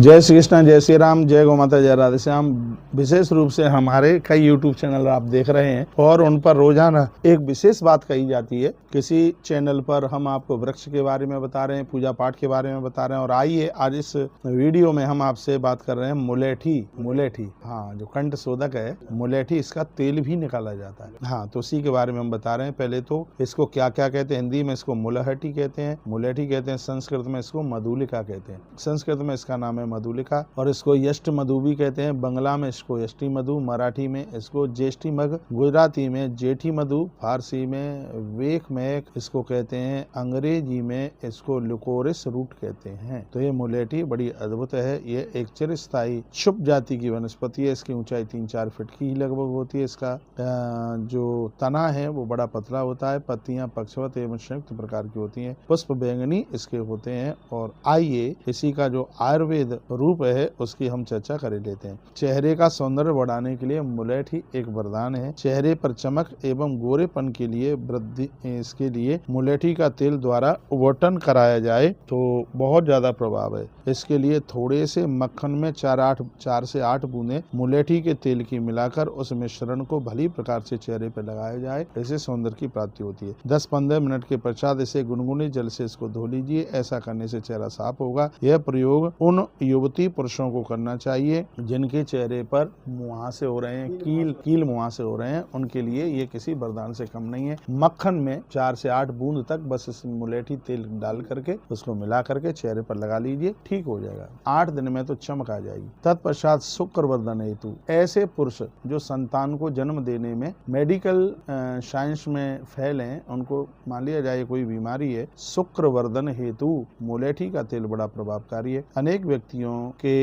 जय श्री कृष्ण, जय श्री राम, जय गौ माता, जय राधे श्याम। विशेष रूप से हमारे कई YouTube चैनल आप देख रहे हैं और उन पर रोजाना एक विशेष बात कही जाती है। किसी चैनल पर हम आपको वृक्ष के बारे में बता रहे हैं, पूजा पाठ के बारे में बता रहे हैं, और आइए आज इस वीडियो में हम आपसे बात कर रहे हैं मुलेठी। हाँ, जो कंठ शोधक है मुलेठी, इसका तेल भी निकाला जाता है। हाँ, तो उसी के बारे में हम बता रहे हैं। पहले तो इसको क्या क्या कहते हैं। हिंदी में इसको मुलेठी कहते हैं, संस्कृत में इसको मधुलिका कहते हैं। संस्कृत में इसका नाम है मधुलिका, और इसको यष्ट मधु भी कहते हैं। बंगला में इसको यष्टि मधु, मराठी में इसको ज्येष्ठी मग, गुजराती में जेठी मधु, फारसी में वेख मैक इसको कहते हैं, अंग्रेजी में इसको लिकोरिस रूट कहते हैं। तो ये मुलेठी बड़ी अद्भुत है। ये एक चिरस्थायी शुभ जाति की वनस्पति है। इसकी ऊंचाई 3-4 फीट की ही लगभग होती है। इसका जो तना है वो बड़ा पतला होता है। पत्तियां पक्षवत एवं संयुक्त प्रकार की होती हैं। पुष्प बैंगनी इसके होते हैं। और आइए इसी का जो आयुर्वेद रूप है उसकी हम चर्चा कर लेते हैं। चेहरे का सौंदर्य बढ़ाने के लिए मुलेठी एक वरदान है। चेहरे पर चमक एवं गोरेपन के लिए वृद्धि, इसके लिए मुलेठी का तेल द्वारा उबटन कराया जाए तो बहुत ज्यादा प्रभाव है। इसके लिए थोड़े से मक्खन में 4 से 8 बूंदे मुलेठी के तेल की मिलाकर उस मिश्रण को भली प्रकार से चेहरे पर लगाया जाए। इससे सौंदर्य की प्राप्ति होती है। 10-15 मिनट के पश्चात इसे गुनगुने जल से इसको धो लीजिए। ऐसा करने से चेहरा साफ होगा। यह प्रयोग उन युवती पुरुषों को करना चाहिए जिनके चेहरे पर मुहासे हो रहे हैं, कील मुहासे हो रहे हैं। उनके लिए ये किसी वरदान से कम नहीं है। मक्खन में 4 से 8 बूंद तक बस इस मुलेठी तेल डाल करके उसको मिला करके चेहरे पर लगा लीजिए, ठीक हो जाएगा। 8 दिन में तो चमक आ जाएगी। तत्पश्चात शुक्रवर्धन हेतु, ऐसे पुरुष जो संतान को जन्म देने में मेडिकल साइंस में फेल हैं, उनको मान लिया जाए कोई बीमारी है, शुक्रवर्धन हेतु मुलेठी का तेल बड़ा प्रभावकारी है। अनेक व्यक्तियों के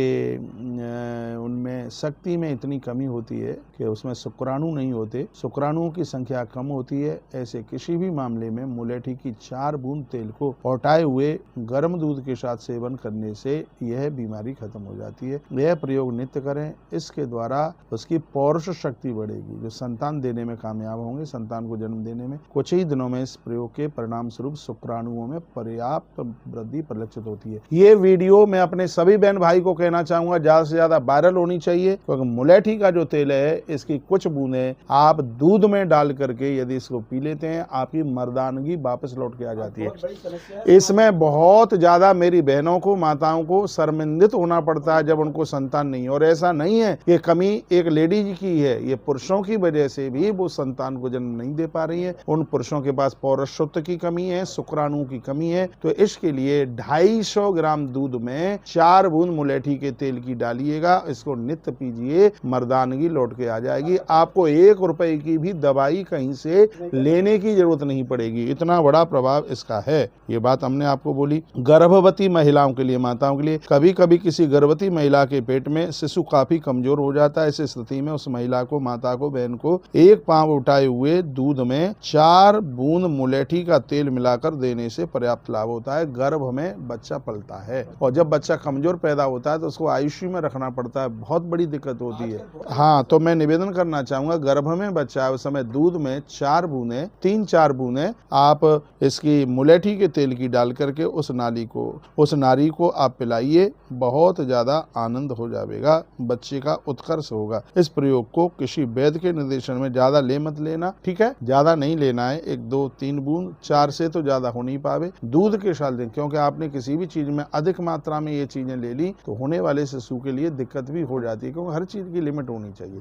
उनमें शक्ति में इतनी कमी होती है कि उसमें शुक्राणु नहीं होते, शुक्राणुओं की संख्या कम होती है। ऐसे किसी भी मामले में मुलेठी की 4 बूंद तेल को औटाए हुए गर्म दूध के साथ सेवन करने से यह बीमारी खत्म हो जाती है। यह प्रयोग नित्य करें। इसके द्वारा उसकी पौरुष शक्ति बढ़ेगी, जो संतान देने में कामयाब होंगे। संतान को जन्म देने में कुछ ही दिनों में इस प्रयोग के परिणाम स्वरूप शुक्राणुओं में पर्याप्त वृद्धि परिलक्षित होती है। ये वीडियो मैं अपने सभी बहन भाई को कहना चाहूंगा ज्यादा से ज्यादा वायरल होनी चाहिए, क्योंकि मुलेठी का जो तेल है इसकी कुछ बूंदें आप दूध में डाल करके यदि इसको पी लेते हैं, आपकी मर्दानगी वापस लौट के आ जाती है। इसमें बहुत ज्यादा मेरी बहनों को, माताओं को शर्मिंदित होना पड़ता है जब उनको संतान नहीं है। और ऐसा नहीं है कि कमी एक लेडीज की है, ये पुरुषों की वजह से भी वो संतान को जन्म नहीं दे पा रही है। उन पुरुषों के पास पौरुषत्व की कमी है, शुक्राणु की कमी है। तो इसके लिए 250 ग्राम दूध में 4 बूंद मुलेठी के तेल की डालिएगा। इसको नित्य पीजिए, मर्दानगी लौट के आ जाएगी। आपको 1 रुपए की भी दवाई कहीं से लेने की जरूरत नहीं पड़ेगी। इतना बड़ा प्रभाव इसका है। ये बात हमने आपको बोली। गर्भवती महिलाओं के लिए, माताओं के लिए, कभी कभी किसी गर्भवती महिला के पेट में शिशु काफी कमजोर हो जाता है। ऐसी स्थिति में उस महिला को, माता को, बहन को 1 पाव उठाए हुए दूध में 4 बूंद मुलेठी का तेल मिलाकर देने से पर्याप्त लाभ होता है। गर्भ में बच्चा पलता है, और जब बच्चा कमजोर पैदा होता है तो उसको आईसीयू में रखना पड़ता है, बहुत बड़ी दिक्कत होती है। हाँ, तो मैं निवेदन करना चाहूंगा, गर्भ में बच्चा है उस समय दूध में 4 बूंदे, 3-4 बूंदे आप इसकी मुलेठी के तेल की डाल करके उस नारी को आप पिलाइए। बहुत ज्यादा आनंद हो जाएगा, बच्चे का उत्कर्ष होगा। इस प्रयोग को किसी वैद्य के निर्देशन में ज्यादा ले मत लेना, ठीक है, ज्यादा नहीं लेना है। 1-2-3 बूंद, 4 से तो ज्यादा हो नहीं पावे, दूध के साथ दें, क्योंकि आपने किसी भी चीज में अधिक मात्रा में ये चीजें ले ली तो होने वाले शिशु के लिए दिक्कत भी हो जाती है, क्योंकि हर चीज की लिमिट होनी चाहिए।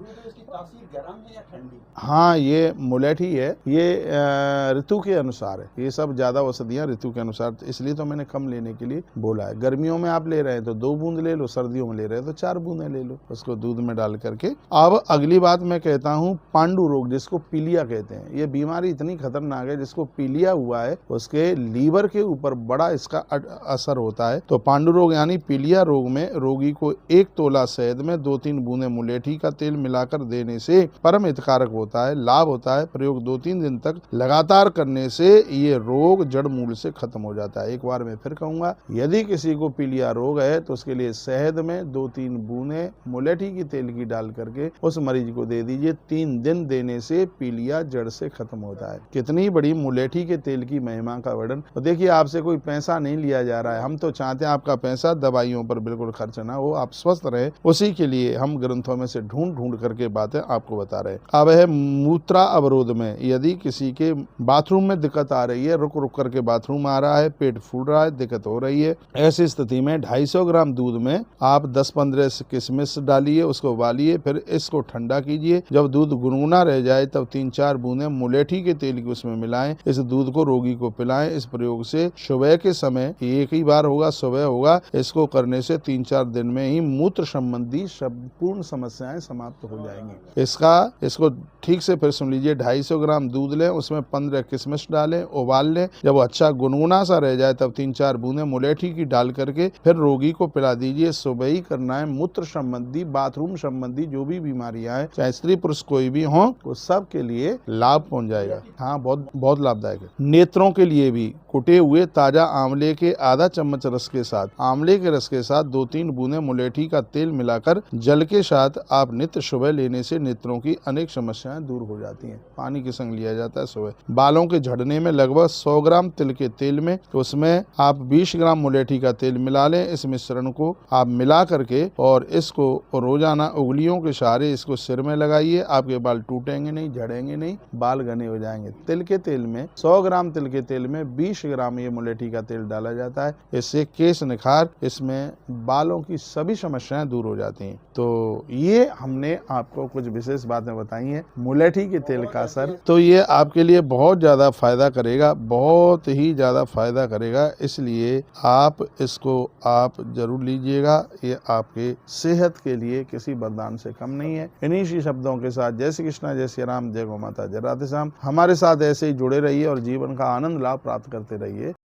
हाँ, ये मुलेठी है, ये ऋतु के अनुसार है। ये सब ज्यादा औषधियां ऋतु के अनुसार, इसलिए तो मैंने कम लेने के लिए बोला है। गर्मियों में आप ले रहे हैं तो 2 बूंद ले लो, सर्दियों में ले रहे हैं तो 4 बूंदें ले लो, उसको दूध में डाल करके। अब अगली बात मैं कहता हूँ, पांडु रोग, जिसको पीलिया कहते हैं। ये बीमारी इतनी खतरनाक है, जिसको पीलिया हुआ है उसके लीवर के ऊपर बड़ा इसका असर होता है। तो पांडु रोग यानी पीलिया रोग में रोगी को 1 तोला शहद में 2-3 बूंदे मुलेठी का तेल मिलाकर देने से परम हितकारक होता है, लाभ होता है। प्रयोग 2-3 दिन तक लगातार करने से ये रोग जड़ मूल से खत्म हो जाता है। एक बार मैं फिर कहूंगा, यदि किसी को पीलिया रोग है तो उसके लिए शहद में 2-3 बूंदे मुलेठी की तेल की डाल करके उस मरीज को दे दीजिए। 3 दिन देने से पीलिया जड़ से खत्म होता है। कितनी बड़ी मुलेठी के तेल की महिमा का वर्णन। तो देखिए, आपसे कोई पैसा नहीं लिया जा रहा है, हम तो चाहते हैं आपका पैसा दवाइयों पर बिल्कुल खर्च ना हो, आप स्वस्थ रहे, उसी के लिए हम ग्रंथों में से ढूंढ करके बातें आपको बता रहे हैं। अब है मूत्रा अवरोध में, यदि किसी के बाथरूम में दिक्कत आ रही है, रुक करके बाथरूम आ रहा है, पेट फूल रहा है, दिक्कत हो रही है, ऐसी स्थिति में 250 ग्राम दूध में आप 10-15 किशमिश डालिए, उसको उबालिए, फिर इसको ठंडा कीजिए। जब दूध गुनगुना रह जाए तब 3-4 बूंदें मुलेठी के तेल की उसमें मिलाएं। इस दूध को रोगी को पिलाएं। इस प्रयोग से सुबह के समय एक ही बार होगा, सुबह होगा। इसको करने से 3-4 दिन में ही मूत्र संबंधी संपूर्ण समस्याएं समाप्त हो जाएंगी। इसको ठीक से फिर सुन लीजिए। 250 ग्राम दूध लें, उसमें 15 किशमिश डालें, उबाल लें। जब वो अच्छा गुनगुना सा रह जाए तब 3-4 बूंदें मुलेठी की डाल करके फिर रोगी को पिला दीजिए। सुबह ही करना है। मूत्र संबंधी, बाथरूम संबंधी जो भी बीमारियां हैं, चाहे स्त्री पुरुष कोई भी हो, वो सब के लिए लाभ पहुंच जाएगा। हाँ, बहुत बहुत लाभदायक है। नेत्रों के लिए भी कुटे हुए ताजा आंवले के आधा चम्मच रस के साथ, आंवले के रस के साथ 2-3 बूंदें मुलेठी का तेल मिलाकर जल के साथ आप नित्य सुबह लेने से नेत्रों की अनेक समस्याएं दूर हो जाती हैं। पानी के संग लिया जाता है सुबह। बालों के झड़ने में लगभग 100 ग्राम तिल के तेल में, तो उसमें आप 20 ग्राम मुलेठी का तेल मिला लें। इस मिश्रण को आप मिला करके और इसको रोजाना उंगलियों के सहारे इसको सिर में लगाइए। आपके बाल टूटेंगे नहीं, झड़ेंगे नहीं, बाल घने हो जाएंगे। तिल के तेल में 100 ग्राम तिल के तेल में 20 ग्राम ये मुलेठी का तेल डाला जाता है। इससे केश निखार, इसमें बालों की सभी समस्याएं दूर हो जाती हैं। तो ये हमने आपको कुछ विशेष बातें बताई हैं मुलेठी के तेल का असर। तो ये आपके लिए बहुत ज्यादा फायदा करेगा, बहुत ही ज्यादा फायदा करेगा। इसलिए आप इसको आप जरूर लीजिएगा। ये आपके सेहत के लिए किसी वरदान से कम नहीं है। इन्हीं सी शब्दों के साथ जय श्री कृष्णा, जय श्री राम, जय गौ माता, जय राधे श्याम। हमारे साथ ऐसे ही जुड़े रहिए और जीवन का आनंद लाभ प्राप्त करते रहिए।